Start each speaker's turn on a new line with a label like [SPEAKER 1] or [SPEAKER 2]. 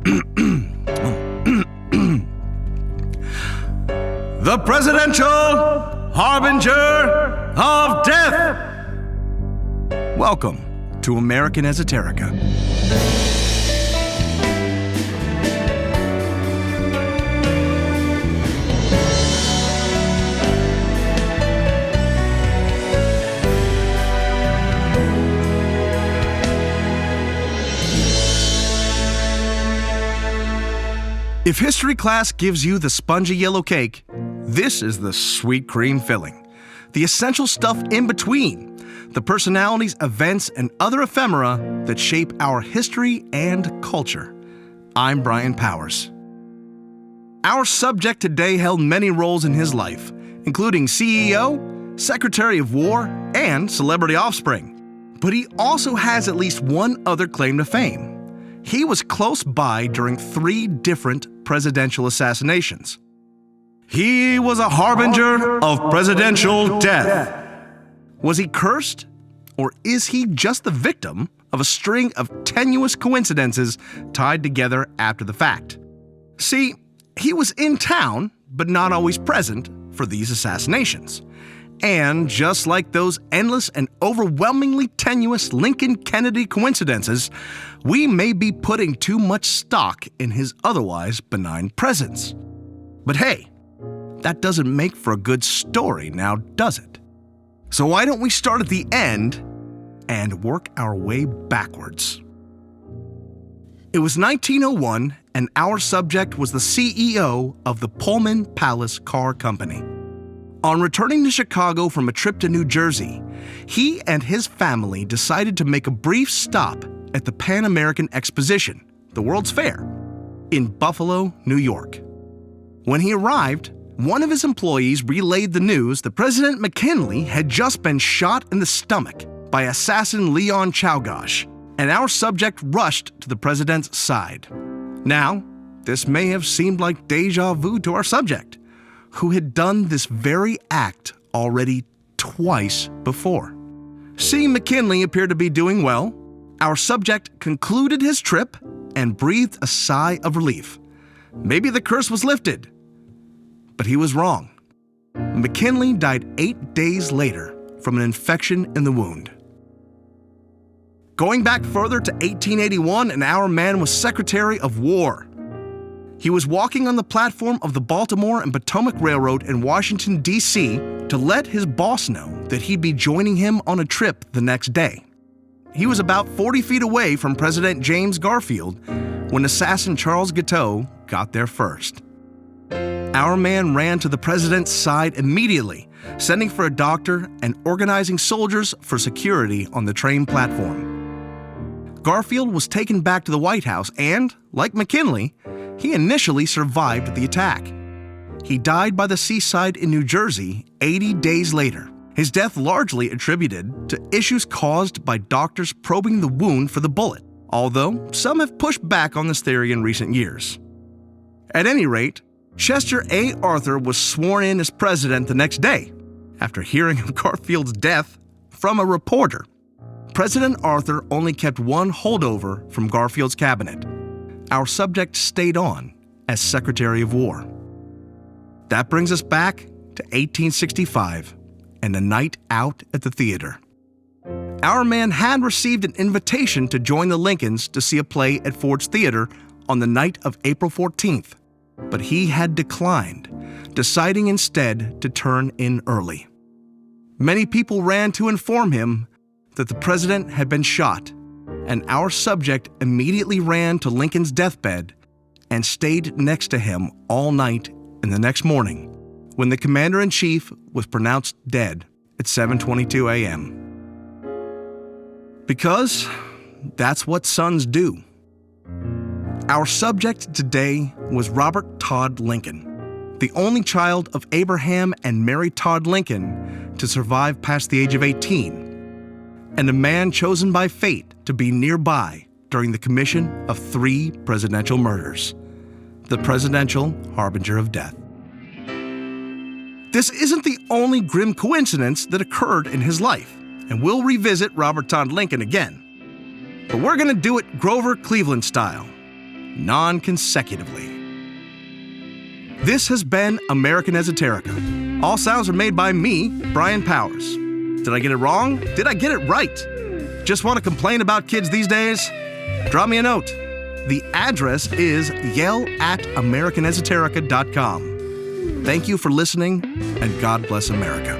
[SPEAKER 1] The presidential harbinger of death. Welcome to American Esoterica. If history class gives you the spongy yellow cake, this is the sweet cream filling. The essential stuff in between. The personalities, events, and other ephemera that shape our history and culture. I'm Brian Powers. Our subject today held many roles in his life, including CEO, Secretary of War, and celebrity offspring. But he also has at least one other claim to fame. He was close by during 3 different presidential assassinations. He was a harbinger of presidential death. Was he cursed? Or is he just the victim of a string of tenuous coincidences tied together after the fact? See, he was in town, but not always present for these assassinations. And just like those endless and overwhelmingly tenuous Lincoln-Kennedy coincidences, we may be putting too much stock in his otherwise benign presence. But hey, that doesn't make for a good story, now does it? So why don't we start at the end and work our way backwards? It was 1901, and our subject was the CEO of the Pullman Palace Car Company. On returning to Chicago from a trip to New Jersey, he and his family decided to make a brief stop at the Pan American Exposition, the World's Fair, in Buffalo, New York. When he arrived, one of his employees relayed the news that President McKinley had just been shot in the stomach by assassin Leon Czolgosz, and our subject rushed to the president's side. Now, this may have seemed like déjà vu to our subject, who had done this very act already twice before. Seeing McKinley appear to be doing well, our subject concluded his trip and breathed a sigh of relief. Maybe the curse was lifted. But he was wrong. McKinley died 8 days later from an infection in the wound. Going back further to 1881, and our man was Secretary of War. He was walking on the platform of the Baltimore and Potomac Railroad in Washington, D.C. to let his boss know that he'd be joining him on a trip the next day. He was about 40 feet away from President James Garfield when assassin Charles Guiteau got there first. Our man ran to the president's side immediately, sending for a doctor and organizing soldiers for security on the train platform. Garfield was taken back to the White House and, like McKinley, he initially survived the attack. He died by the seaside in New Jersey 80 days later, his death largely attributed to issues caused by doctors probing the wound for the bullet, although some have pushed back on this theory in recent years. At any rate, Chester A. Arthur was sworn in as president the next day, after hearing of Garfield's death from a reporter. President Arthur only kept one holdover from Garfield's cabinet. Our subject stayed on as Secretary of War. That brings us back to 1865 and a night out at the theater. Our man had received an invitation to join the Lincolns to see a play at Ford's Theater on the night of April 14th, but he had declined, deciding instead to turn in early. Many people ran to inform him that the president had been shot, and our subject immediately ran to Lincoln's deathbed and stayed next to him all night and the next morning, when the commander-in-chief was pronounced dead at 7:22 a.m. Because that's what sons do. Our subject today was Robert Todd Lincoln, the only child of Abraham and Mary Todd Lincoln to survive past the age of 18, and a man chosen by fate to be nearby during the commission of 3 presidential murders, the presidential harbinger of death. This isn't the only grim coincidence that occurred in his life, and we'll revisit Robert Todd Lincoln again. But we're going to do it Grover Cleveland style. non-consecutively. This has been American Esoterica. All sounds are made by me, Brian Powers. Did I get it wrong? Did I get it right? Just want to complain about kids these days? Drop me a note. The address is yell@americanesoterica.com. Thank you for listening, and God bless America.